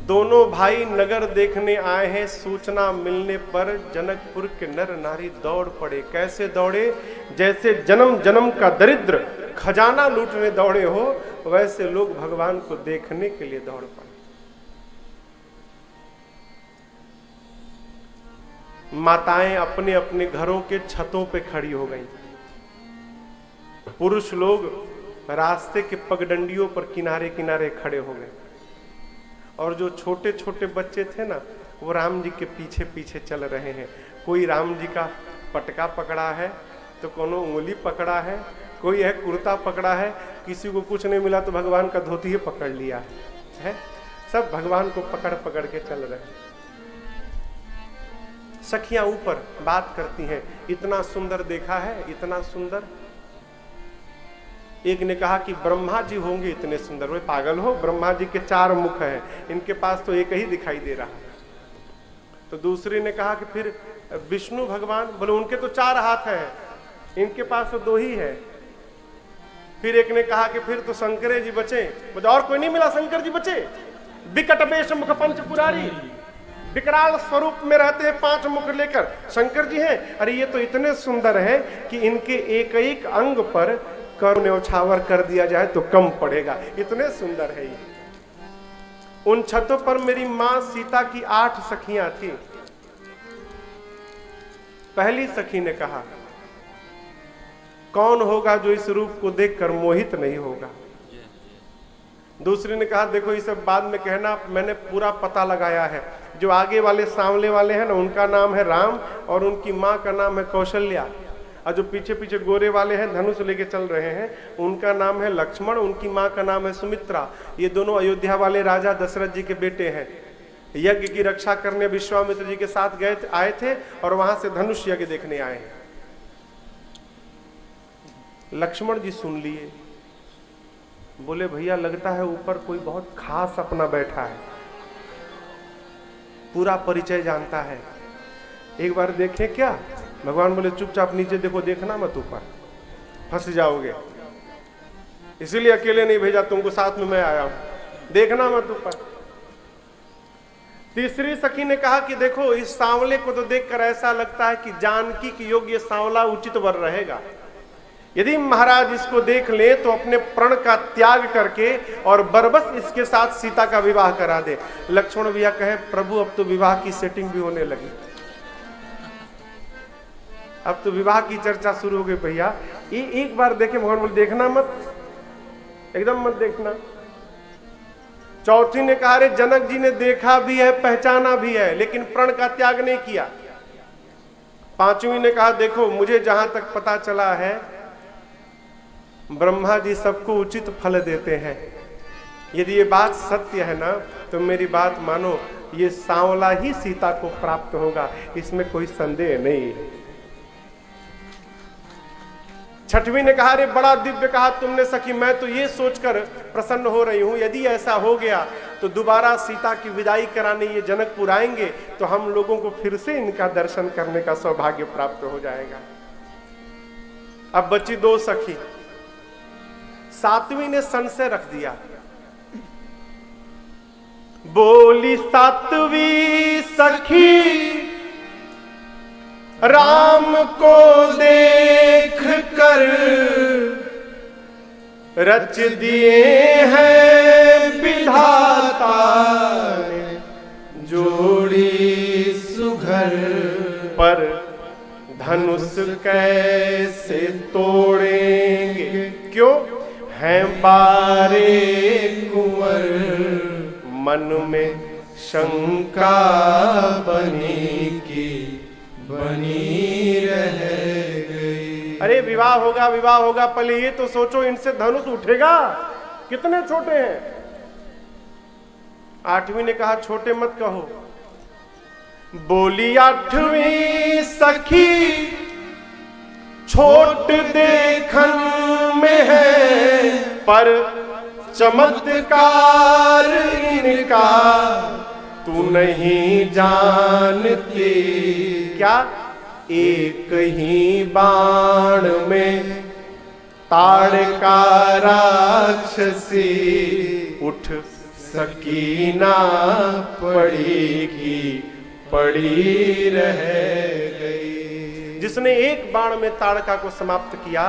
दोनों भाई नगर देखने आए हैं। सूचना मिलने पर जनकपुर के नर नारी दौड़ पड़े। कैसे दौड़े? जैसे जन्म जन्म का दरिद्र खजाना लूटने दौड़े हो, वैसे लोग भगवान को देखने के लिए दौड़ पड़े। माताएं अपने अपने घरों के छतों पे खड़ी हो गईं। पुरुष लोग रास्ते के पगडंडियों पर किनारे किनारे खड़े हो गए, और जो छोटे छोटे बच्चे थे ना, वो राम जी के पीछे पीछे चल रहे हैं। कोई राम जी का पटका पकड़ा है, तो कोनो उंगली पकड़ा है, कोई है कुर्ता पकड़ा है, किसी को कुछ नहीं मिला तो भगवान का धोती ही पकड़ लिया है। सब भगवान को पकड़ पकड़ के चल रहे हैं। सखियां ऊपर बात करती हैं, इतना सुंदर देखा है, इतना सुंदर। एक ने कहा कि ब्रह्मा जी होंगे इतने सुंदर। वे पागल हो, ब्रह्मा जी के 4 मुख हैं, इनके पास तो एक ही दिखाई दे रहा है। तो दूसरी ने कहा कि फिर विष्णु भगवान, बोले उनके तो 4 हाथ हैं, इनके पास तो 2 ही है। फिर एक ने कहा कि फिर तो शंकरे जी बचे। बोले और कोई नहीं मिला, शंकर जी बचे। विकट वेश मुख पंच पुरारी, विकराल स्वरूप में रहते हैं, 5 मुख लेकर शंकर जी हैं। अरे ये तो इतने सुंदर हैं कि इनके एक एक अंग पर कर न्यौछावर कर दिया जाए तो कम पड़ेगा, इतने सुंदर है ये। उन छतों पर मेरी मां सीता की 8 सखियां थी। पहली सखी ने कहा, कौन होगा जो इस रूप को देखकर मोहित नहीं होगा। दूसरी ने कहा, देखो ये सब बाद में कहना, मैंने पूरा पता लगाया है। जो आगे वाले सांवले वाले हैं ना, उनका नाम है राम और उनकी मां का नाम है कौशल्या। और जो पीछे पीछे गोरे वाले हैं, धनुष लेके चल रहे हैं, उनका नाम है लक्ष्मण, उनकी मां का नाम है सुमित्रा। ये दोनों अयोध्या वाले राजा दशरथ जी के बेटे हैं। यज्ञ की रक्षा करने विश्वामित्र जी के साथ आए थे और वहां से धनुष यज्ञ देखने आए हैं। लक्ष्मण जी सुन लिए, बोले भैया लगता है ऊपर कोई बहुत खास अपना बैठा है, पूरा परिचय जानता है, एक बार देखें क्या। भगवान बोले चुपचाप नीचे देखो, देखना मत ऊपर, फंस जाओगे, इसीलिए अकेले नहीं भेजा तुमको, साथ में मैं आया हूं, देखना मत ऊपर। तीसरी सखी ने कहा कि देखो इस सांवले को तो देखकर ऐसा लगता है कि जानकी की योग्य सांवला उचित वर रहेगा। यदि महाराज इसको देख ले तो अपने प्रण का त्याग करके और बरबस इसके साथ सीता का विवाह करा दे। लक्ष्मण भैया कहे, प्रभु अब तो विवाह की सेटिंग भी होने लगी, अब तो विवाह की चर्चा शुरू हो गई भैया। ये एक बार देखे, भगवान बोले देखना मत, एकदम मत देखना। चौथी ने कहा, रे जनक जी ने देखा भी है, पहचाना भी है, लेकिन प्रण का त्याग नहीं किया। पांचवी ने कहा, देखो मुझे जहां तक पता चला है, ब्रह्मा जी सबको उचित फल देते हैं। यदि ये बात सत्य है ना, तो मेरी बात मानो, ये सांवला ही सीता को प्राप्त होगा, इसमें कोई संदेह नहीं है। छठवीं ने कहा, रे बड़ा दिव्य कहा तुमने सखी, मैं तो ये सोचकर प्रसन्न हो रही हूं, यदि ऐसा हो गया तो दोबारा सीता की विदाई कराने ये जनकपुर आएंगे तो हम लोगों को फिर से इनका दर्शन करने का सौभाग्य प्राप्त हो जाएगा। अब बची 2 सखी। सातवीं ने संशय रख दिया, बोली सातवीं सखी, राम को देख कर रच दिए हैं विधाता ने जोड़ी सुघर, पर धनुष कैसे तोड़ेंगे, क्यों हैं बारे कुंवर, मन में शंका बनी की बनी रह गई। अरे विवाह होगा, पहले ये तो सोचो इनसे धनुष उठेगा, कितने छोटे हैं। 8वीं ने कहा, छोटे मत कहो। बोली 8वीं सखी, छोट देखन में है, पर चमत्कार इनका तू नहीं जानती। क्या? एक ही बाण में ताड़का राक्षसी उठ सकी ना पड़ेगी, पड़ी रह गई। जिसने एक बाण में ताड़का को समाप्त किया,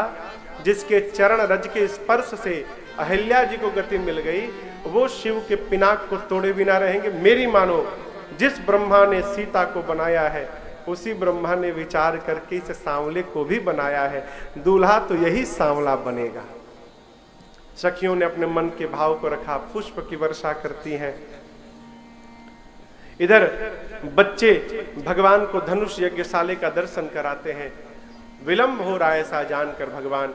जिसके चरण रज के स्पर्श से अहिल्या जी को गति मिल गई, वो शिव के पिनाक को तोड़े बिना रहेंगे। मेरी मानो, जिस ब्रह्मा ने सीता को बनाया है, उसी ब्रह्मा ने विचार करके इस सांवले को भी बनाया है। दूल्हा तो यही सांवला बनेगा। सखियों ने अपने मन के भाव को रखा, पुष्प की वर्षा करती हैं। इधर बच्चे भगवान को धनुष यज्ञशाले का दर्शन कराते हैं। विलंब हो रहा है ऐसा जानकर भगवान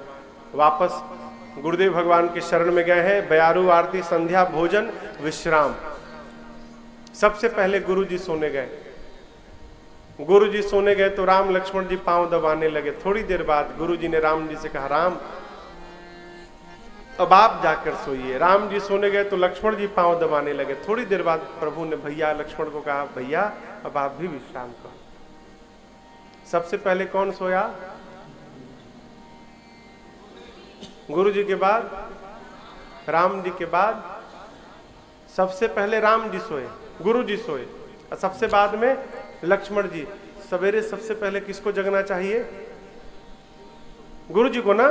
वापस गुरुदेव भगवान के शरण में गए हैं। बयारू आरती, संध्या, भोजन, विश्राम। सबसे पहले गुरु जी सोने गए। गुरु जी सोने गए तो राम लक्ष्मण जी पांव दबाने लगे। थोड़ी देर बाद गुरु जी ने राम जी से कहा, राम अब आप जाकर सोइए। राम जी सोने गए तो लक्ष्मण जी पांव दबाने लगे। थोड़ी देर बाद प्रभु ने भैया लक्ष्मण को कहा, भैया अब आप भी विश्राम करो। सबसे पहले कौन सोया? गुरु जी के बाद राम जी के बाद सबसे पहले राम जी सोए, गुरु जी सोए, और सबसे बाद में लक्ष्मण जी। सवेरे सबसे पहले किसको जगना चाहिए? गुरु जी को ना,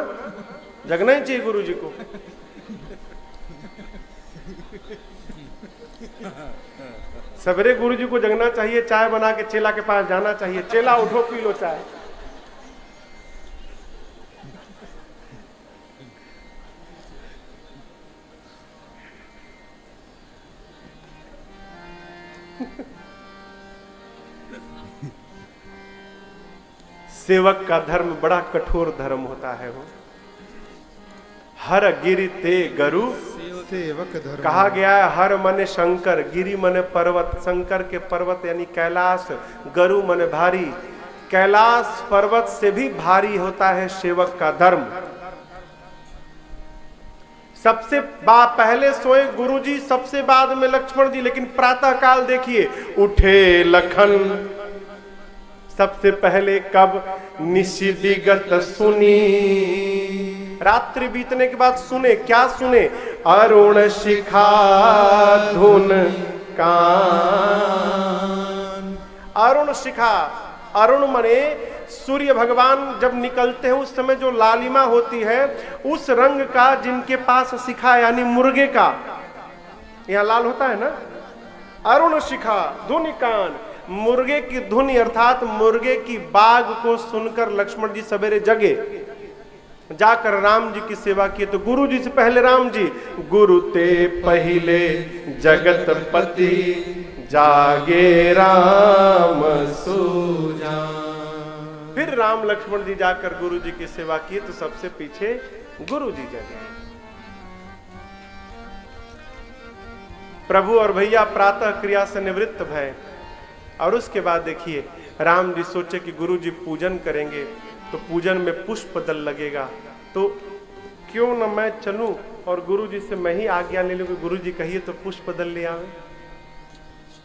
जगना ही चाहिए गुरु जी को। सवेरे गुरु जी को जगना चाहिए, चाय बना के चेला के पास जाना चाहिए, चेला उठो पी लो चाय। सेवक का धर्म बड़ा कठोर धर्म होता है। वो हर गिरि ते गरु सेवक धर्म कहा गया है। हर मने शंकर, गिरि मने पर्वत, शंकर के पर्वत यानी कैलाश, गरु मने भारी। कैलाश पर्वत से भी भारी होता है सेवक का धर्म। सबसे पहले सोए गुरुजी, सबसे बाद में लक्ष्मण जी। लेकिन प्रातः काल देखिए, उठे लखन सबसे पहले कब? निशि विगत सुनी। रात्रि बीतने के बाद सुने, क्या सुने? अरुण शिखा धुन कान। अरुण शिखा, अरुण मने सूर्य भगवान जब निकलते हैं उस समय जो लालिमा होती है, उस रंग का जिनके पास शिखा यानी मुर्गे का, यहां लाल होता है ना। अरुण शिखा धुन कान, मुर्गे की धुन अर्थात मुर्गे की बाग को सुनकर लक्ष्मण जी सवेरे जगे, जाकर राम जी की सेवा किए। तो गुरु जी से पहले राम जी, गुरु ते पहले जगतपति, जागे राम सूजा। फिर राम लक्ष्मण जी जाकर गुरु जी की सेवा किए तो सबसे पीछे गुरु जी जगे। प्रभु और भैया प्रातः क्रिया से निवृत्त भय, और उसके बाद देखिए राम जी सोचे कि गुरु जी पूजन करेंगे तो पूजन में पुष्प दल लगेगा, तो क्यों न मैं चलूं और गुरु जी से मैं ही आज्ञा ले लूं कि गुरु जी कहिए तो पुष्प दल ले आवे।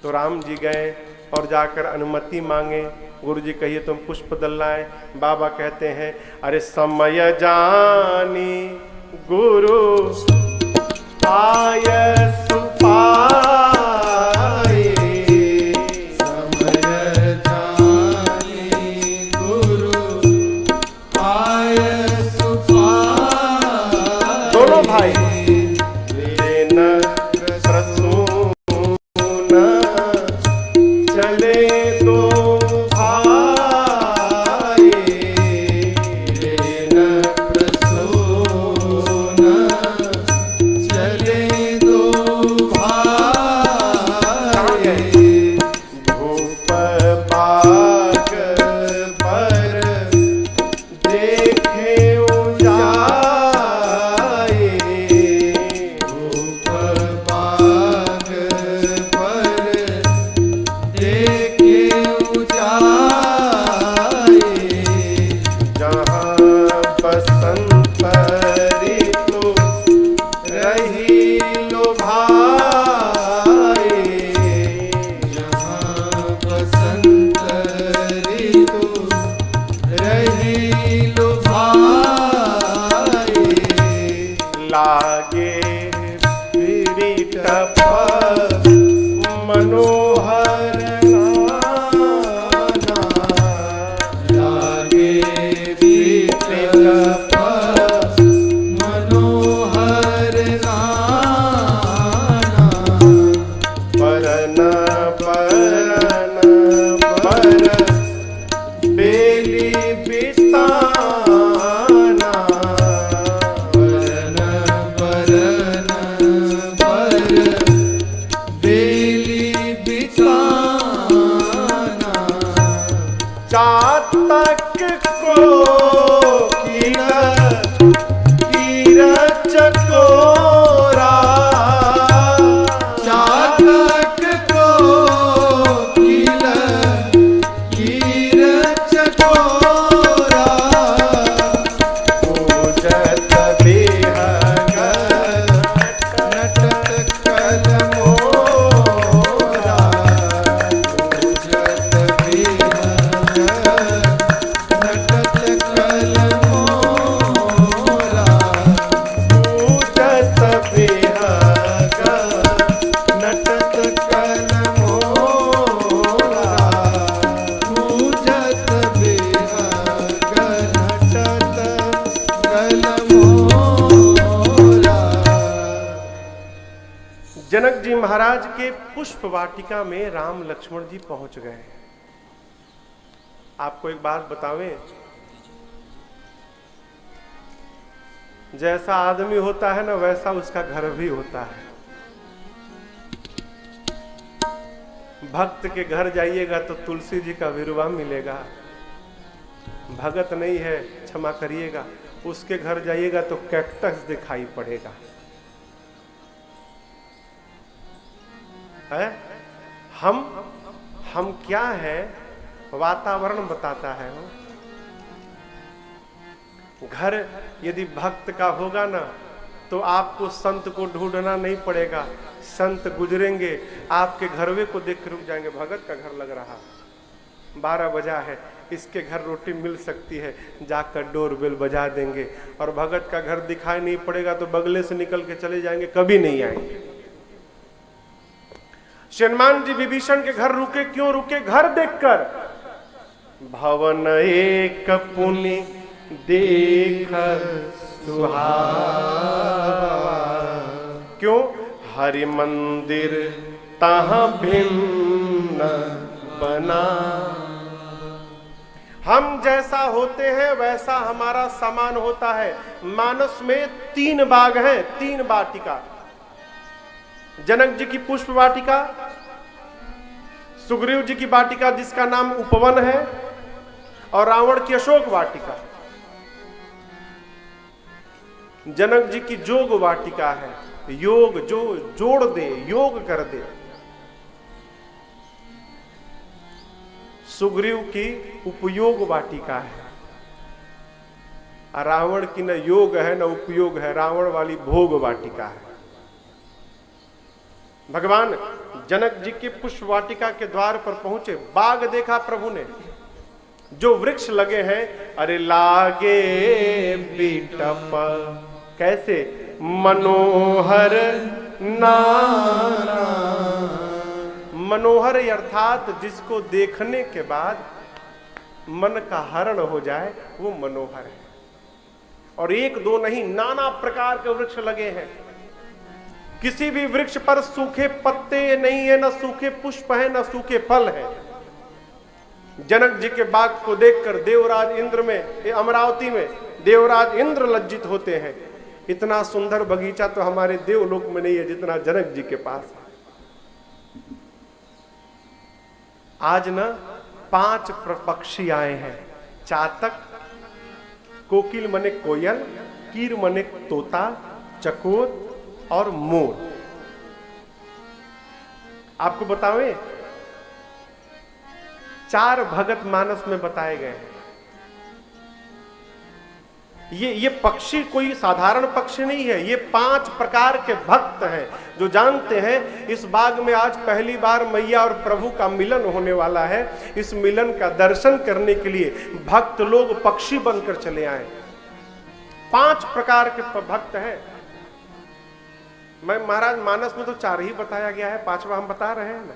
तो राम जी गए और जाकर अनुमति मांगे, गुरु जी कहिए तुम पुष्प दल लाए। बाबा कहते हैं, अरे समय जानी गुरु आय सुपाए, समय जानी गुरु आय सुपाए। दोनों भाई बिटप मनोहर नाना, लागे बिटप मनोहर नाना, परन परन पर बेली बिताना, परन परन पर बेली बिछाना, चातक को कीरच कोरा, चातक को कीरच कोरा, पूजत बेहग नटत कलमोरा, पूजत बिहग नटत कलमोरा, पूजत बेहग नटत कलमोरा, पूजत बिहग नटत कलमोरा। जनक जी महाराज के पुष्प वाटिका में राम लक्ष्मण जी पहुंच गए। आपको एक बात बतावें, जैसा आदमी होता है ना वैसा उसका घर भी होता है। भक्त के घर जाइएगा तो तुलसी जी का विरवा मिलेगा, भगत नहीं है क्षमा करिएगा, उसके घर जाइएगा तो कैक्टस दिखाई पड़ेगा। है हम क्या है, वातावरण बताता है। घर यदि भक्त का होगा ना तो आपको संत को ढूंढना नहीं पड़ेगा, संत गुजरेंगे आपके घरवे को देख कर रुक जाएंगे, भगत का घर लग रहा, 12 बजा है, इसके घर रोटी मिल सकती है, जाकर डोर बेल बजा देंगे। और भगत का घर दिखाई नहीं पड़ेगा तो बगले से निकल के चले जाएंगे, कभी नहीं आएंगे। हनुमान जी विभीषण के घर रुके, क्यों रुके? घर देखकर। भवन एक पुनि देख सुहावा, क्यों? हरि मंदिर तहाँ भिन्न बना। हम जैसा होते हैं वैसा हमारा समान होता है। मानस में 3 बाग हैं, 3 वाटिका। जनक जी की पुष्प वाटिका, सुग्रीव जी की वाटिका जिसका नाम उपवन है, और रावण की अशोक वाटिका। जनक जी की जोग वाटिका है, योग जो जोड़ दे, योग कर दे। सुग्रीव की उपयोग वाटिका है, रावण की न योग है न उपयोग है, रावण वाली भोग वाटिका है। भगवान जनक जी के पुष्प वाटिका के द्वार पर पहुंचे, बाग देखा प्रभु ने, जो वृक्ष लगे हैं, अरे लागे बिटप, कैसे? मनोहर नाना। मनोहर अर्थात जिसको देखने के बाद मन का हरण हो जाए वो मनोहर है। और 1-2 नहीं, नाना प्रकार के वृक्ष लगे हैं। किसी भी वृक्ष पर सूखे पत्ते नहीं है, न सूखे पुष्प है, न सूखे फल है। जनक जी के बाग को देखकर देवराज इंद्र में, अमरावती में देवराज इंद्र लज्जित होते हैं। इतना सुंदर बगीचा तो हमारे देवलोक में नहीं है जितना जनक जी के पास है। आज न 5 पक्षी आए हैं, चातक, कोकिल मने कोयल, कीर मने तोता, चकोर और मोर। आपको बतावें, 4 भगत मानस में बताए गए हैं। ये पक्षी कोई साधारण पक्षी नहीं है, ये 5 प्रकार के भक्त हैं जो जानते हैं इस बाग में आज पहली बार मैया और प्रभु का मिलन होने वाला है। इस मिलन का दर्शन करने के लिए भक्त लोग पक्षी बनकर चले आए। 5 प्रकार के भक्त हैं। मैं महाराज मानस में तो 4 ही बताया गया है, 5वां हम बता रहे हैं ना।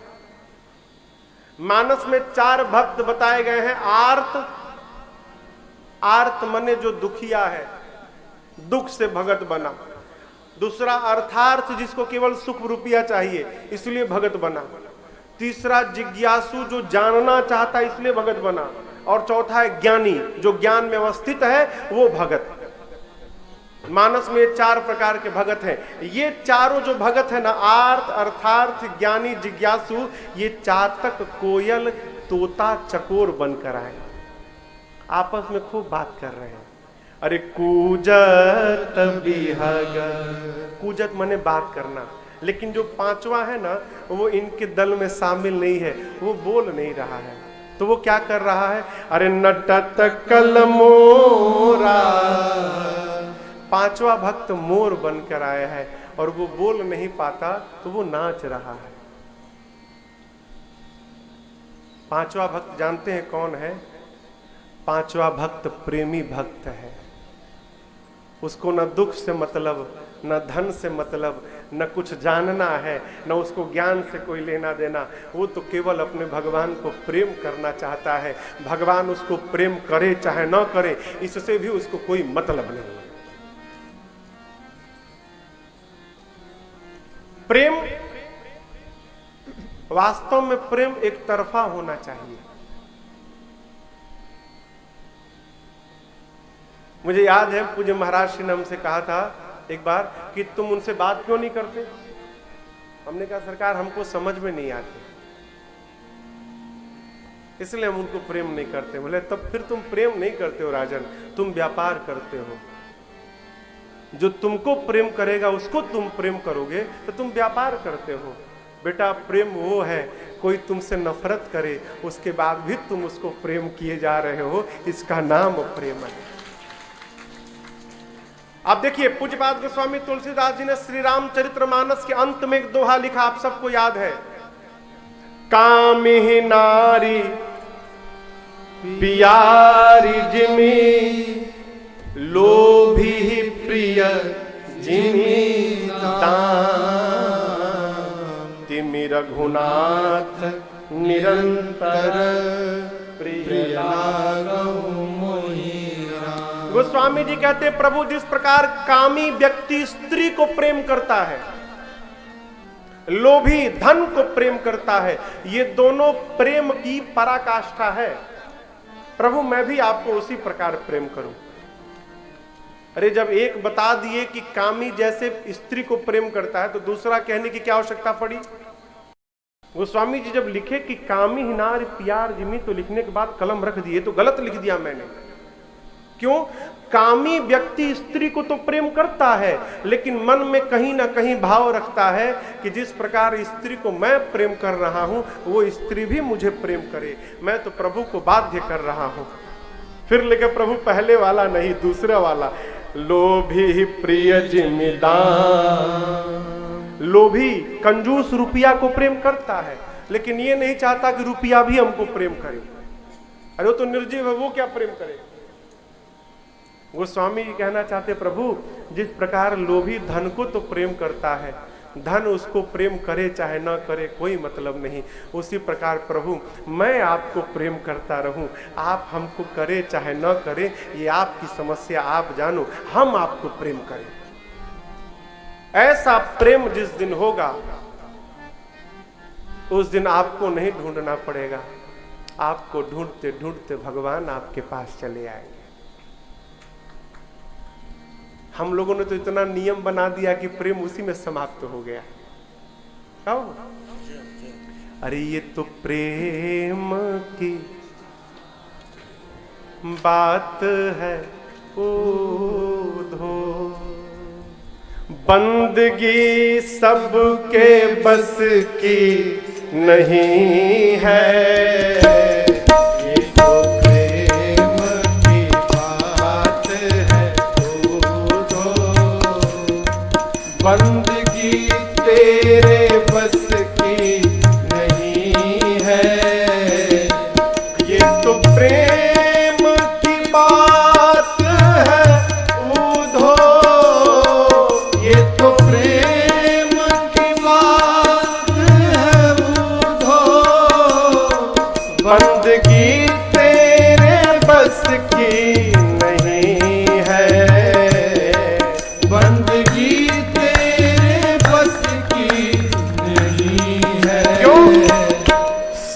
मानस में 4 भक्त बताए गए हैं। आर्त, आर्त मने जो दुखिया है, दुख से भगत बना। दूसरा अर्थार्थ, जिसको केवल सुख रुपया चाहिए इसलिए भगत बना। तीसरा जिज्ञासु, जो जानना चाहता इसलिए भगत बना। और चौथा है ज्ञानी, जो ज्ञान में अवस्थित है वो भगत। मानस में 4 प्रकार के भगत हैं। ये चारों जो भगत है ना, आर्त, अर्थार्थ, ज्ञानी, जिज्ञासु, ये चातक, कोयल, तोता, चकोर बनकर आए, आपस में खूब बात कर रहे हैं। अरे कूजत बिहग, कूजत माने बात करना। लेकिन जो 5वां है ना, वो इनके दल में शामिल नहीं है, वो बोल नहीं रहा है। तो वो क्या कर रहा है? अरे नटत कलमोरा, 5वां भक्त मोर बनकर आया है और वो बोल नहीं पाता तो वो नाच रहा है। 5वां भक्त जानते हैं कौन है? 5वां भक्त प्रेमी भक्त है। उसको न दुख से मतलब, न धन से मतलब, न कुछ जानना है, न उसको ज्ञान से कोई लेना देना। वो तो केवल अपने भगवान को प्रेम करना चाहता है। भगवान उसको प्रेम करे चाहे न करे, इससे भी उसको कोई मतलब नहीं। प्रेम, वास्तव में प्रेम एक तरफा होना चाहिए। मुझे याद है पूज्य महाराज श्री ने हमसे कहा था एक बार कि तुम उनसे बात क्यों नहीं करते? हमने कहा सरकार हमको समझ में नहीं आती, इसलिए हम उनको प्रेम नहीं करते। बोले तब फिर तुम प्रेम नहीं करते हो राजन, तुम व्यापार करते हो। जो तुमको प्रेम करेगा उसको तुम प्रेम करोगे तो तुम व्यापार करते हो। बेटा प्रेम वो है, कोई तुमसे नफरत करे उसके बाद भी तुम उसको प्रेम किए जा रहे हो, इसका नाम प्रेम है। आप देखिए पूज्यपाद गोस्वामी तुलसीदास जी ने श्री रामचरितमानस के अंत में एक दोहा लिखा, आप सबको याद है। कामिहि नारी पियारी जिमी, लोभी प्रिय जिमी दाम, तिमि रघुनाथ निरंतर प्रिय लागहु मोहि। गोस्वामी जी कहते प्रभु जिस प्रकार कामी व्यक्ति स्त्री को प्रेम करता है, लोभी धन को प्रेम करता है, ये दोनों प्रेम की पराकाष्ठा है। प्रभु मैं भी आपको उसी प्रकार प्रेम करूं। अरे जब एक बता दिए कि कामी जैसे स्त्री को प्रेम करता है तो दूसरा कहने की क्या आवश्यकता पड़ी? गोस्वामी जी जब लिखे कि कामी हिनार प्यार जिमी, तो लिखने के बाद कलम रख दिए, तो गलत लिख दिया मैंने। क्यों? कामी व्यक्ति स्त्री को तो प्रेम करता है, लेकिन मन में कहीं ना कहीं भाव रखता है कि जिस प्रकार स्त्री को मैं प्रेम कर रहा हूं वो स्त्री भी मुझे प्रेम करे, मैं तो प्रभु को बाध्य कर रहा हूं। फिर लेके प्रभु पहले वाला नहीं दूसरा वाला, लोभी प्रिय जिम्मेदार। लोभी कंजूस रुपया को प्रेम करता है, लेकिन ये नहीं चाहता कि रुपया भी हमको प्रेम करे। अरे वो तो निर्जीव है, वो क्या प्रेम करे? गोस्वामी जी कहना चाहते प्रभु जिस प्रकार लोभी धन को तो प्रेम करता है, धन उसको प्रेम करे चाहे ना करे कोई मतलब नहीं, उसी प्रकार प्रभु मैं आपको प्रेम करता रहूं, आप हमको करे चाहे ना करे ये आपकी समस्या, आप जानो, हम आपको प्रेम करें। ऐसा प्रेम जिस दिन होगा उस दिन आपको नहीं ढूंढना पड़ेगा, आपको ढूंढते ढूंढते भगवान आपके पास चले आएंगे। हम लोगों ने तो इतना नियम बना दिया कि प्रेम उसी में समाप्त हो गया। अरे ये तो प्रेम की बात है ओधो, बंदगी सबके बस की नहीं है। बंदगी तेरे बस की नहीं है, ये तो प्रेम की बात है उधो, ये तो प्रेम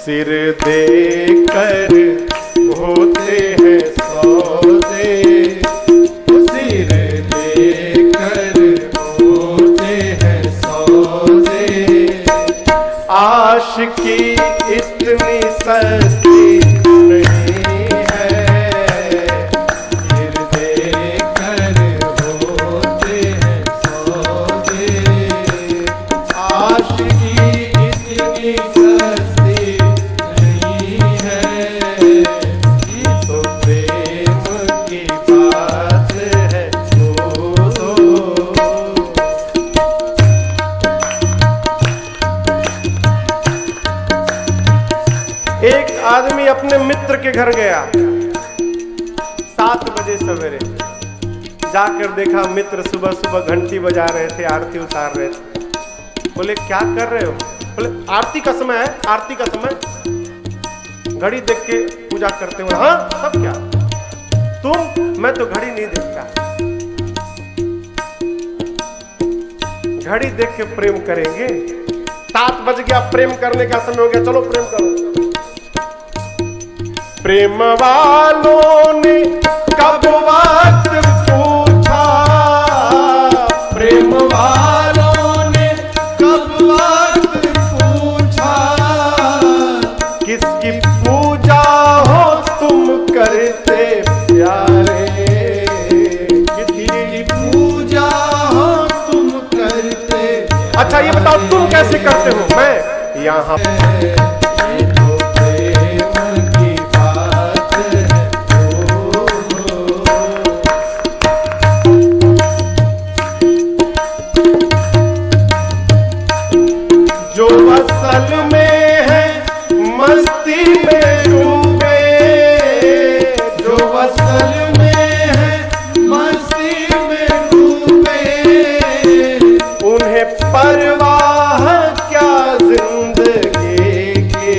सिर देकर होते हैं सौदे, सिर देकर होते हैं सौदे। आशिकी इतनी सस्ती नहीं है, सिर देकर होते हैं सौदे। आशिकी इतनी सस्ती नहीं है, ये तो प्रेम की बात है। एक आदमी अपने मित्र के घर गया 7 बजे सवेरे, जाकर देखा मित्र सुबह सुबह घंटी बजा रहे थे, आरती उतार रहे थे। बोले क्या कर रहे हो? बोले आरती का समय है, आरती का समय। घड़ी देख के पूजा करते हो? हाँ। सब क्या? तुम? मैं तो घड़ी नहीं देखता। घड़ी देख के प्रेम करेंगे? 7 बज गया, प्रेम करने का समय हो गया, चलो प्रेम करो। प्रेम वालों ने कब वक्त पूछा, प्रेम वालों ने कब वक्त पूछा, किसकी पूजा हो तुम करते प्यारे, किसकी पूजा हो तुम करते। अच्छा ये बताओ तुम कैसे करते हो? मैं यहाँ जो असल में है मस्ती में डूबे, जो असल में है मस्ती में डूबे, उन्हें परवाह क्या जिंदगी की,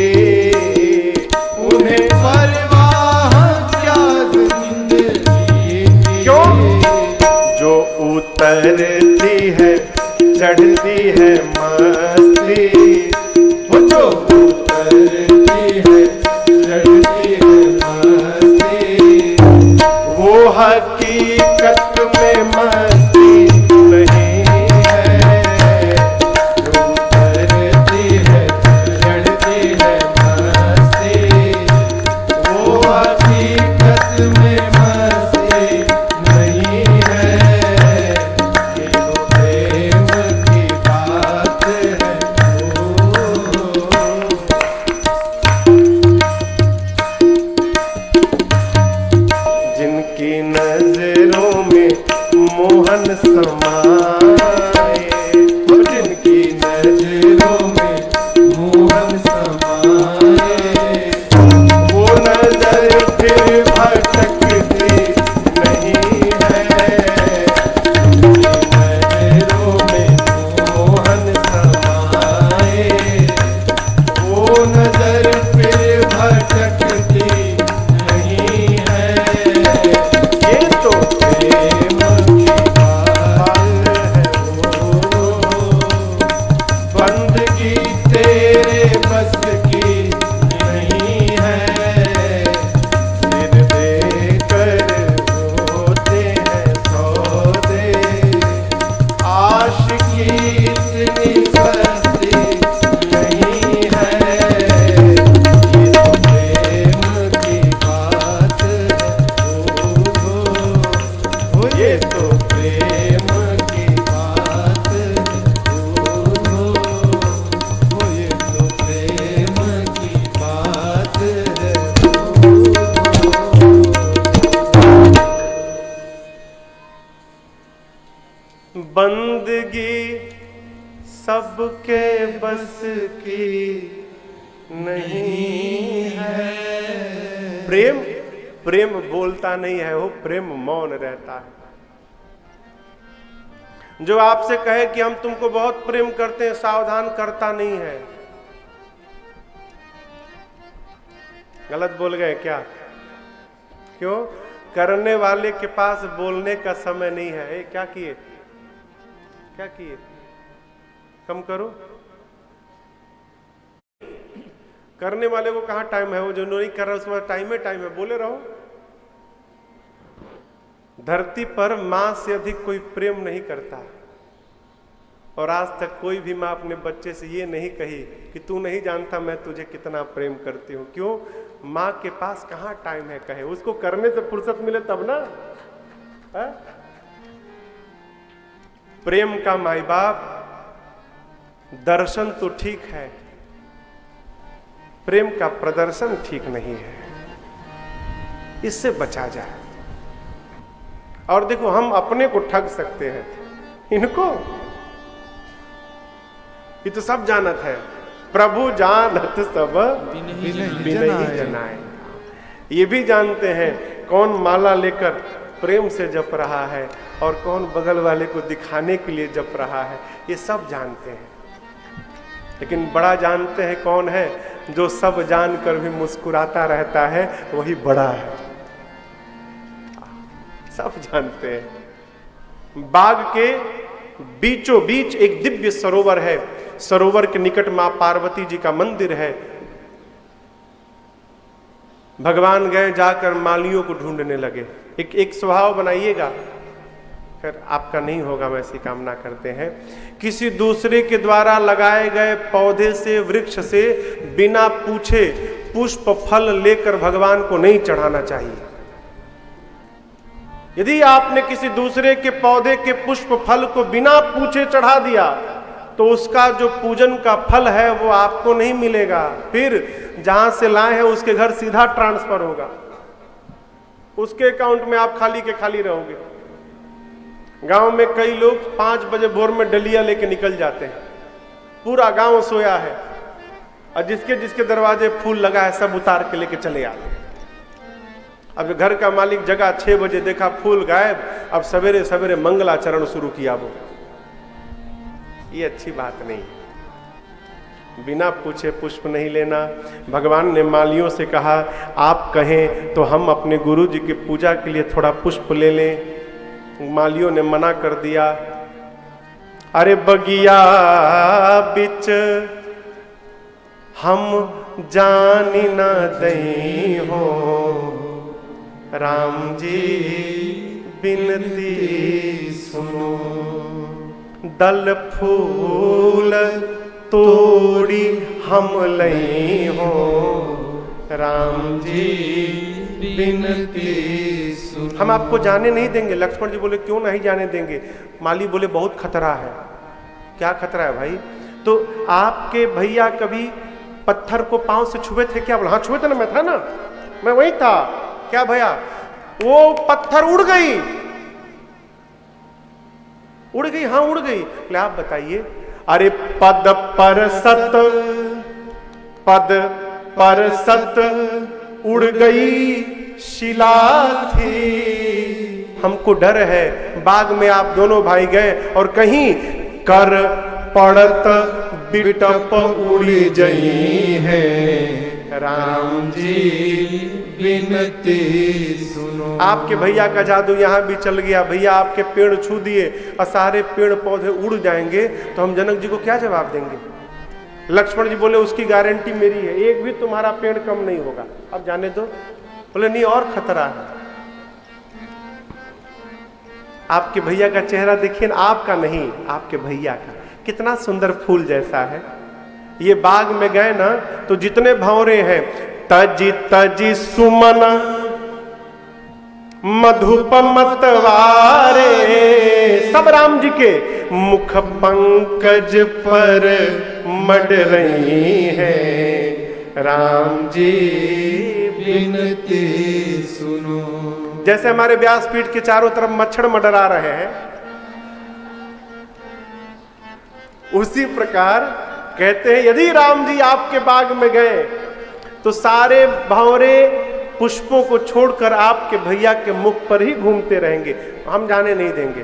उन्हें परवाह क्या जिंदगी की। क्यों? जो उतरती है चढ़ती है मस्ती, वो जो उतरती है चढ़ती है मस्ती, वो हकीकत में मस्ती नहीं है। जो उतरती है चढ़ती है मस्ती, वो हकीकत में मस्ती नहीं है। ये तो प्रेम की बात है। जिनकी नजरों में मोहन समाए, जिनकी नजरों में मोहन समाए, वो नजर फिर भटकती नहीं है। नजरों में मोहन समाए, वो नजर फिर भटकती नहीं है। ये तो प्रेम की बात है वो, बंदगी तेरे बस की नहीं है। सिर देकर होते हैं सौदे, आशिकी इतनी सस्ती नहीं है। ये तो प्रेम की बात है वो, ये तो प्रेम की बात है वो, ये तो प्रेम की बात है वो। बंदगी सबके बस की नहीं है। प्रेम प्रेम बोलता नहीं है, वो प्रेम मौन रहता है। जो आपसे कहे कि हम तुमको बहुत प्रेम करते हैं, सावधान करता नहीं है। गलत बोल गए क्या? क्यों? करने वाले के पास बोलने का समय नहीं है। क्या किए? क्या किए? कम करो। करने वाले को कहाँ टाइम है, वो जो नहीं कर रहा उसके पास टाइम है, बोले रहो। धरती पर मां से अधिक कोई प्रेम नहीं करता, और आज तक कोई भी मां अपने बच्चे से ये नहीं कही कि तू नहीं जानता मैं तुझे कितना प्रेम करती हूं। क्यों? मां के पास कहाँ टाइम है कहे, उसको करने से फुर्सत मिले तब ना। है? प्रेम का माई बाप दर्शन तो ठीक है, प्रेम का प्रदर्शन ठीक नहीं है, इससे बचा जाए। और देखो हम अपने को ठग सकते हैं, इनको ये तो सब जानत है, प्रभु जानत सब बिनहि जनाए। ये भी जानते हैं कौन माला लेकर प्रेम से जप रहा है और कौन बगल वाले को दिखाने के लिए जप रहा है, ये सब जानते हैं। लेकिन बड़ा जानते हैं कौन है? जो सब जानकर भी मुस्कुराता रहता है, वही बड़ा है। सब जानते हैं। बाग के बीचों बीच एक दिव्य सरोवर है, सरोवर के निकट मां पार्वती जी का मंदिर है। भगवान गए, जाकर मालियों को ढूंढने लगे। एक स्वभाव बनाइएगा, फिर आपका नहीं होगा, वैसी कामना करते हैं। किसी दूसरे के द्वारा लगाए गए पौधे से, वृक्ष से बिना पूछे पुष्प फल लेकर भगवान को नहीं चढ़ाना चाहिए। यदि आपने किसी दूसरे के पौधे के पुष्प फल को बिना पूछे चढ़ा दिया तो उसका जो पूजन का फल है वो आपको नहीं मिलेगा, फिर जहां से लाए हैं उसके घर सीधा ट्रांसफर होगा, उसके अकाउंट में आप खाली के खाली रहोगे। गांव में कई लोग 5 बजे भोर में डलिया लेके निकल जाते हैं, पूरा गांव सोया है और जिसके जिसके दरवाजे फूल लगा है सब उतार के लेके चले आते। अब घर का मालिक जगह 6 बजे, देखा फूल गायब, अब सवेरे सवेरे मंगलाचरण शुरू किया। वो ये अच्छी बात नहीं। बिना पूछे पुष्प नहीं लेना। भगवान ने मालियों से कहा आप कहें तो हम अपने गुरु जी की पूजा के लिए थोड़ा पुष्प ले लें। मालियों ने मना कर दिया। अरे बगिया बिच हम जानी न दई हो, राम जी बिनती सुनो। दल फूल तोड़ी हम लई हो, राम जी बिनती सुनो। हम आपको जाने नहीं देंगे। लक्ष्मण जी बोले क्यों नहीं जाने देंगे? माली बोले बहुत खतरा है। क्या खतरा है भाई? तो आपके भैया कभी पत्थर को पांव से छुए थे क्या? बोला हाँ छुए थे ना, मैं था ना, मैं वही था। क्या भैया? वो पत्थर उड़ गई। उड़ गई? हाँ उड़ गई। बोले आप बताइए। अरे पद पर सत उड़ गई शिला थी। हमको डर है, बाग में आप दोनों भाई गए और कहीं कर पड़त बिटप उड़ी जई है, राम जी बिनती सुनो। आपके भैया का जादू यहाँ भी चल गया। भैया आपके पेड़ छू दिए और सारे पेड़ पौधे उड़ जाएंगे तो हम जनक जी को क्या जवाब देंगे? लक्ष्मण जी बोले उसकी गारंटी मेरी है, एक भी तुम्हारा पेड़ कम नहीं होगा, अब जाने दो। बोले नहीं और खतरा है। आपके भैया का चेहरा देखिए ना, आपका नहीं, आपके भैया का। कितना सुंदर फूल जैसा है। ये बाग में गए ना तो जितने भंवरे हैं, तजी तजी सुमन मधुप मतवारे, सब राम जी के मुख पंकज पर मड रही है, राम जी बिनती सुनो। जैसे हमारे व्यासपीठ के चारों तरफ मच्छर मंडरा रहे हैं, उसी प्रकार कहते हैं यदि राम जी आपके बाग में गए तो सारे भंवरे पुष्पों को छोड़कर आपके भैया के मुख पर ही घूमते रहेंगे, हम जाने नहीं देंगे।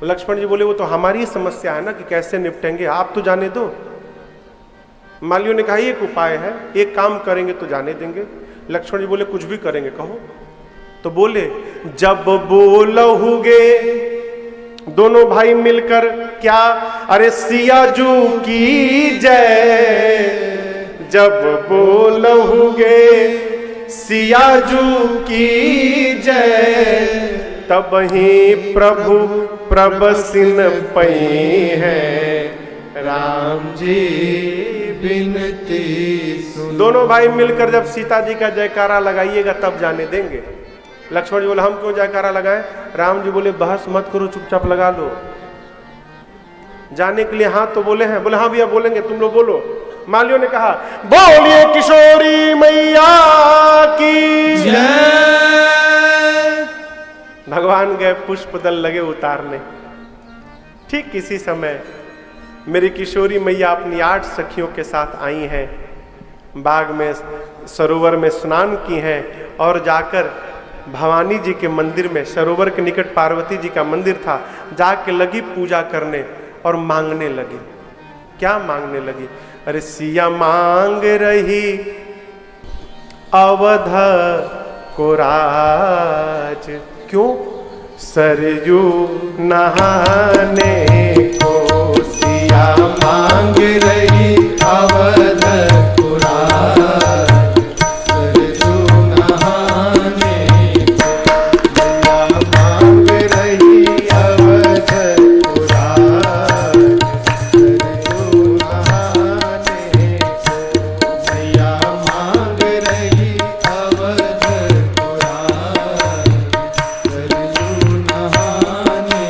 लक्ष्मण जी बोले वो तो हमारी समस्या है ना कि कैसे निपटेंगे, आप तो जाने दो। मालियों ने कहा एक उपाय है, एक काम करेंगे तो जाने देंगे। लक्ष्मण जी बोले कुछ भी करेंगे कहो। तो बोले जब बोलहुगे दोनों भाई मिलकर क्या, अरे सिया जू की जय, जब बोलहुगे सियाजू की जय, तब ही प्रभु प्रबसिन पई है राम जी बिनती सुन। दोनों भाई मिलकर जब सीता जी का जयकारा लगाइएगा तब जाने देंगे। लक्ष्मण जी बोले हम क्यों जयकारा लगाएं? राम जी बोले बहस मत करो, चुपचाप लगा लो। जाने के लिए हाँ तो बोले हैं, बोले हाँ भैया बोलेंगे, तुम लोग बोलो। मालियों ने कहा बोलिए किशोरी मैया की जय। भगवान गए पुष्प दल लगे उतारने। ठीक इसी समय मेरी किशोरी मैया अपनी 8 सखियों के साथ आई हैं, बाग में सरोवर में स्नान की हैं और जाकर भवानी जी के मंदिर में, सरोवर के निकट पार्वती जी का मंदिर था, जाके लगी पूजा करने और मांगने लगी। क्या मांगने लगी? अरे सिया मांग रही अवध को राज, क्यों? सरयू नहाने को सिया मांग रही अवध को राज, सरयू नहाने को। मैया मांग रही अवध को राज, सरयू नहाने को। मैया मांग रही अवध को राज, सरयू नहाने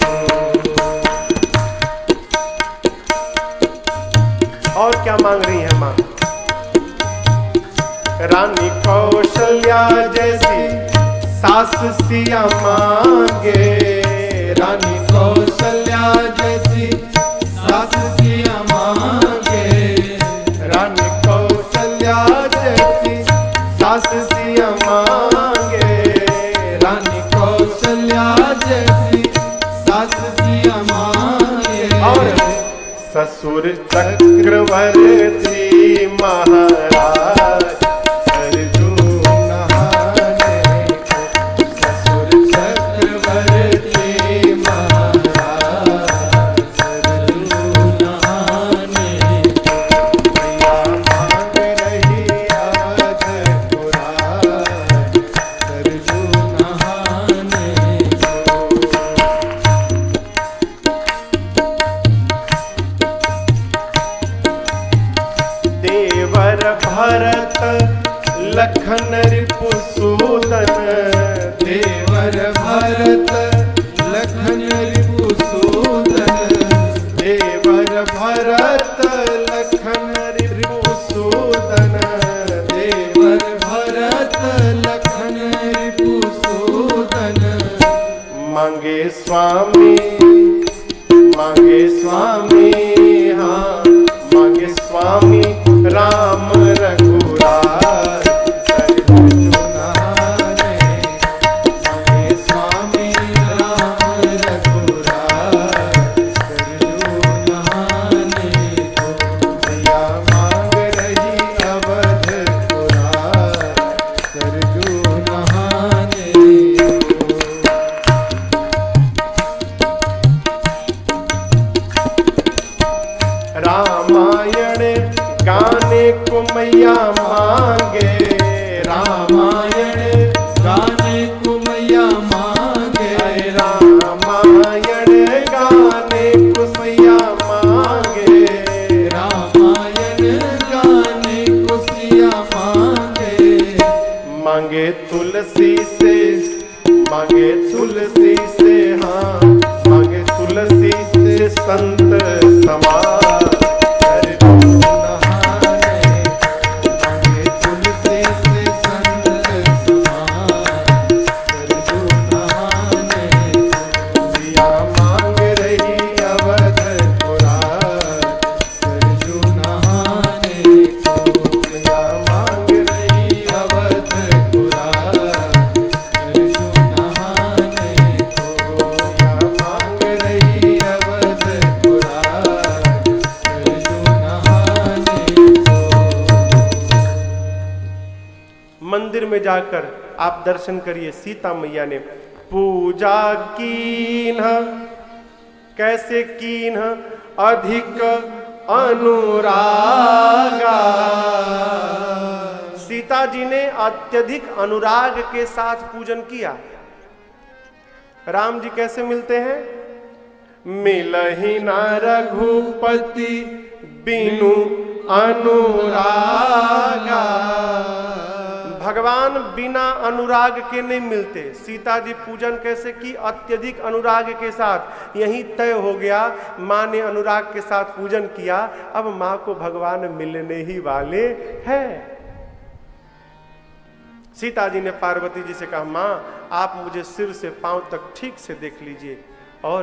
को। और क्या मांग रही है मां? रानी कौशल्या जैसी सास सिया मांगे, रानी कौशल्या जैसी सास सिया मांगे, रानी कौशल्या जैसी सास सिया मांगे, रानी कौशल्या जैसी सास सिया मांगे। और ससुर चक्रवर्ती महाराज सरयू नहाने को। ससुर चक्रवर्ती महाराज सरयू नहाने को। मैया मांग रही अवध को राज, सरयू नहाने को। देवर भरत लखन रिपुसूदन, देवर भरत लखन रिपुसूदन, देवर भरत लखन रिपुसूदन, देवर भरत लखन रिपुसूदन। मांगे स्वामी, मांगे स्वामी, हाँ मांगे स्वामी राम रघुराज, सरयू नहाने मांगे स्वामी राम रघुराज, सरयू नहाने को। मैया मांग रही अवध को राज, सरयू नहाने को। रामायण गाने को मैया मांगे, रामायण गाने को मैया मांगे, रामायण गाने को मैया मांगे, रामायण गाने को सिया मांगे। मांगे तुलसी से, मांगे तुलसी से, हाँ मांगे तुलसी से संत समाज, सरयू नहाने मांगे तुलसी से संत समाज, सरयू नहाने को। सिया मांग रही अवध को राज, सरयू नहाने को। मैया मांग रही अवध को राज, सरयू नहाने को। मैया मांग रही अवध को राज, सरयू नहाने को। मंदिर में जाकर आप दर्शन करिए। सीता मैया ने पूजा कीन्ह, कैसे कीन्ह? अधिक अनुरागा। सीता जी ने अत्यधिक अनुराग के साथ पूजन किया। राम जी कैसे मिलते हैं? मिलहि न रघुपति बिनु अनुरागा। भगवान बिना अनुराग के नहीं मिलते। सीता जी पूजन कैसे की? अत्यधिक अनुराग के साथ। यही तय हो गया, माँ ने अनुराग के साथ पूजन किया, अब माँ को भगवान मिलने ही वाले हैं। सीता जी ने पार्वती जी से कहा, माँ आप मुझे सिर से पांव तक ठीक से देख लीजिए और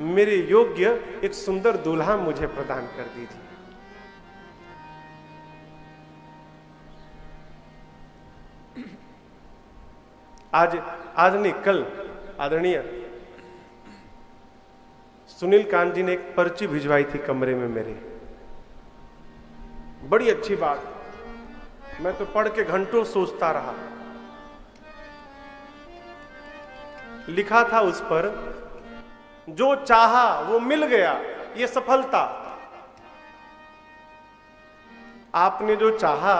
मेरे योग्य एक सुंदर दूल्हा मुझे प्रदान कर दीजिए। आज नहीं, कल आदरणीय सुनील कांत जी ने एक पर्ची भिजवाई थी कमरे में मेरे। बड़ी अच्छी बात, मैं तो पढ़ के घंटों सोचता रहा। लिखा था उस पर, जो चाहा वो मिल गया, ये सफलता। आपने जो चाहा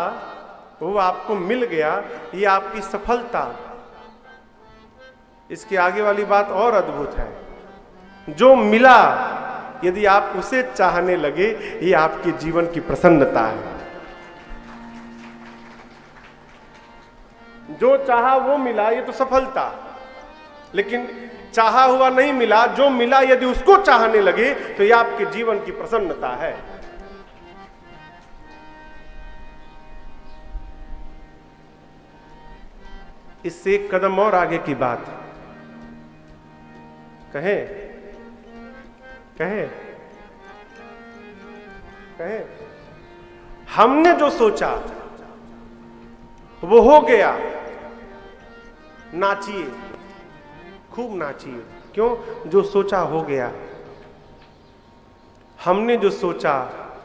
वो आपको मिल गया, ये आपकी सफलता। इसके आगे वाली बात और अद्भुत है, जो मिला यदि आप उसे चाहने लगे, ये आपके जीवन की प्रसन्नता है। जो चाहा वो मिला, ये तो सफलता। लेकिन चाहा हुआ नहीं मिला, जो मिला यदि उसको चाहने लगे तो ये आपके जीवन की प्रसन्नता है। इससे एक कदम और आगे की बात कहें हमने जो सोचा वो हो गया। नाचिए, खूब नाचिए। क्यों? जो सोचा हो गया। हमने जो सोचा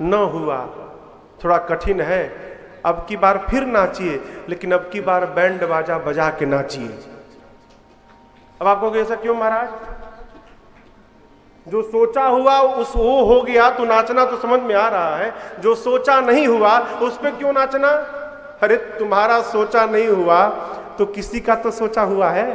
न हुआ, थोड़ा कठिन है। अब की बार फिर नाचिए, लेकिन अब की बार बैंड बाजा बजा के नाचिए। अब आप कहोगे ऐसा क्यों महाराज? जो सोचा हुआ उस वो हो गया तो नाचना तो समझ में आ रहा है, जो सोचा नहीं हुआ उस पे क्यों नाचना? अरे तुम्हारा सोचा नहीं हुआ तो किसी का तो सोचा हुआ है।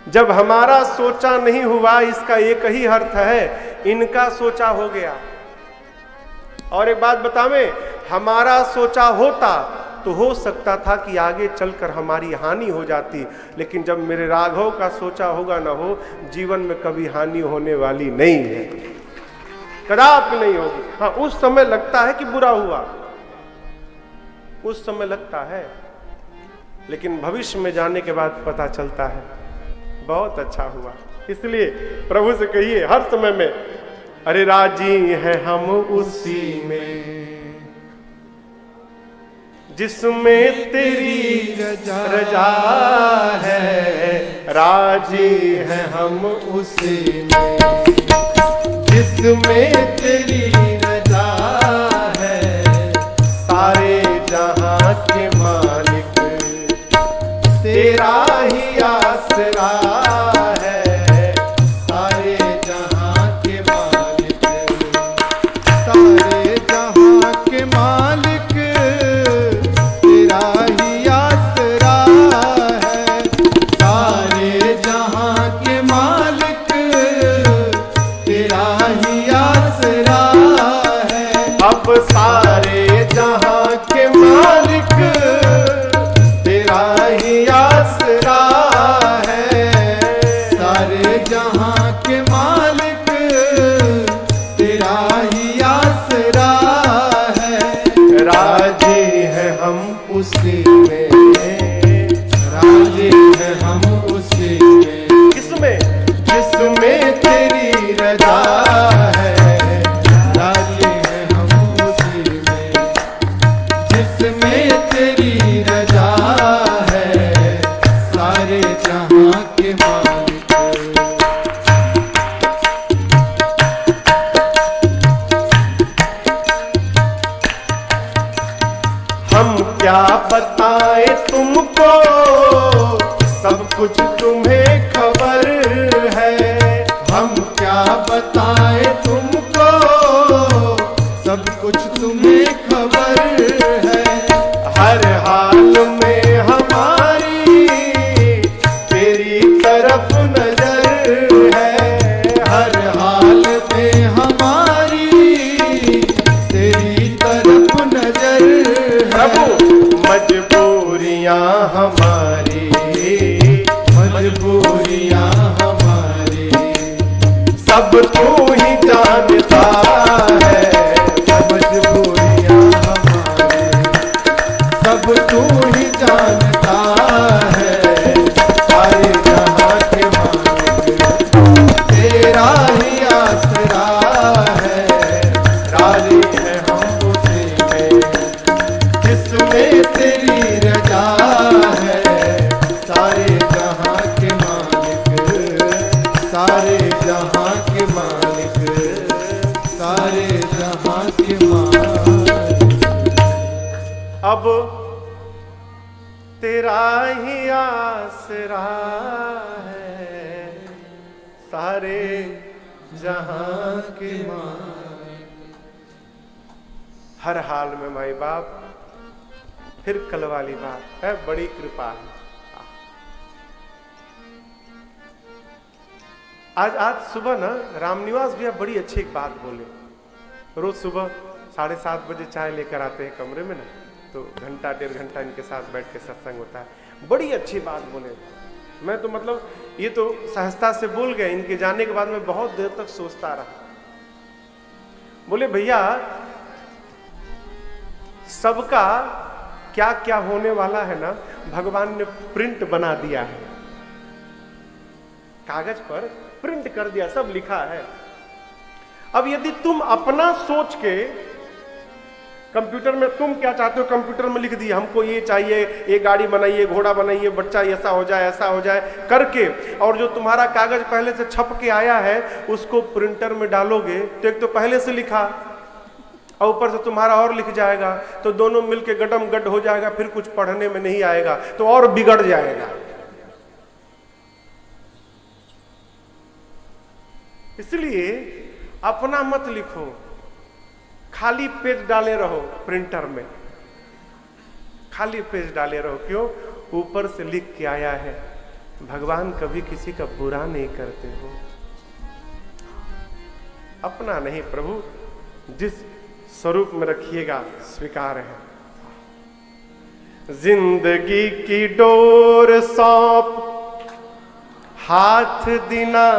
जब हमारा सोचा नहीं हुआ, इसका एक ही अर्थ है, इनका सोचा हो गया। और एक बात बतावें, हमारा सोचा होता तो हो सकता था कि आगे चलकर हमारी हानि हो जाती, लेकिन जब मेरे राघव का सोचा होगा ना हो, जीवन में कभी हानि होने वाली नहीं है, कदापि नहीं होगी। हाँ, उस समय लगता है कि बुरा हुआ, उस समय लगता है, लेकिन भविष्य में जाने के बाद पता चलता है बहुत अच्छा हुआ। इसलिए प्रभु से कहिए हर समय में, अरे राजी हैं हम उसी में जिसमें तेरी रजा है। राजी हैं हम उसी में जिसमें तेरी रजा है। सारे जहां के मालिक तेरा ही आसरा है। सारे जहां के मालिक, सारे जहां के मालिक तेरा ही आसरा है। सारे जहां के मालिक तेरा ही आसरा है। अब सारे जहां के मालिक तेरा ही आसरा है। सारे जहां के मालिक तेरा ही आसरा है। राजी है हम उसी में, राजी है हम उसी में। किसमें? जिसमें तेरी रजा है। राजी है हम उसी में जिसमें तेरी रजा है। सारे जहां के मालिक, हम क्या बताए तुमको, सब कुछ तुम्हें खबर है। हम क्या क्या बताए तुमको, सब कुछ तुम्हें खबर है। हर हाल में हमारी तेरी तरफ नजर है, हर हाल में हमारी तेरी तरफ नजर है। प्रभु मजबूरियां हमारी, मजबूरियां हमारी सब तू ही जानता है। मजबूरियां हमारी सब तू ही जानता है। सारे जहां के मालिक तेरा ही आसरा है। राजी है हम उसी में जिसमें तेरी रजा है। सारे जहां के मालिक, सारे जहां के मालिक, सारे जहां के मालिक। अब तेरा ही आसरा है, सारे जहां के मालिक। हर हाल में माई बाप, फिर कल वाली बात है, बड़ी कृपा है। आज सुबह ना रामनिवास भैया बड़ी अच्छी एक बात बोले। रोज सुबह 7:30 बजे चाय लेकर आते हैं कमरे में ना, तो घंटा 1.5 घंटा इनके साथ बैठ के सत्संग होता है। बड़ी अच्छी बात बोले। मैं तो मतलब ये तो सहजता से बोल गए। इनके जाने के बाद मैं बहुत देर तक सोचता रहा। बोले भैया सबका क्या क्या होने वाला है ना, भगवान ने प्रिंट बना दिया है, कागज पर प्रिंट कर दिया, सब लिखा है। अब यदि तुम अपना सोच के कंप्यूटर में तुम क्या चाहते हो, कंप्यूटर में लिख दिया हमको ये चाहिए, ये गाड़ी बनाइए, घोड़ा बनाइए, बच्चा ऐसा हो जाए, ऐसा हो जाए करके, और जो तुम्हारा कागज पहले से छप के आया है उसको प्रिंटर में डालोगे तो एक तो पहले से लिखा और ऊपर से तुम्हारा और लिख जाएगा, तो दोनों मिलके गडम गड हो जाएगा, फिर कुछ पढ़ने में नहीं आएगा तो और बिगड़ जाएगा। इसलिए अपना मत लिखो, खाली पेज डाले रहो प्रिंटर में, खाली पेज डाले रहो। क्यों? ऊपर से लिख के आया है। भगवान कभी किसी का बुरा नहीं करते हो। अपना नहीं, प्रभु जिस स्वरूप में रखिएगा स्वीकार है। जिंदगी की डोर सौंप हाथ दिना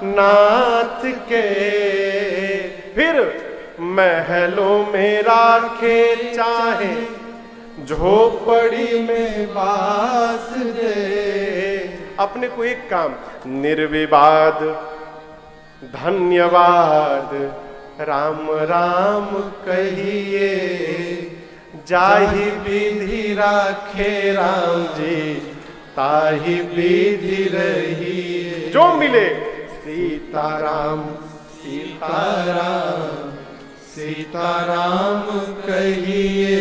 नाथ के, फिर महलों में राखे चाहे झोपड़ी में बास दे। अपने को एक काम, निर्विवाद धन्यवाद राम राम कहिए, जाहि विधि राखे राम जी ताहि विधि रहिए। जो मिले सीताराम सीताराम सीताराम कहिए।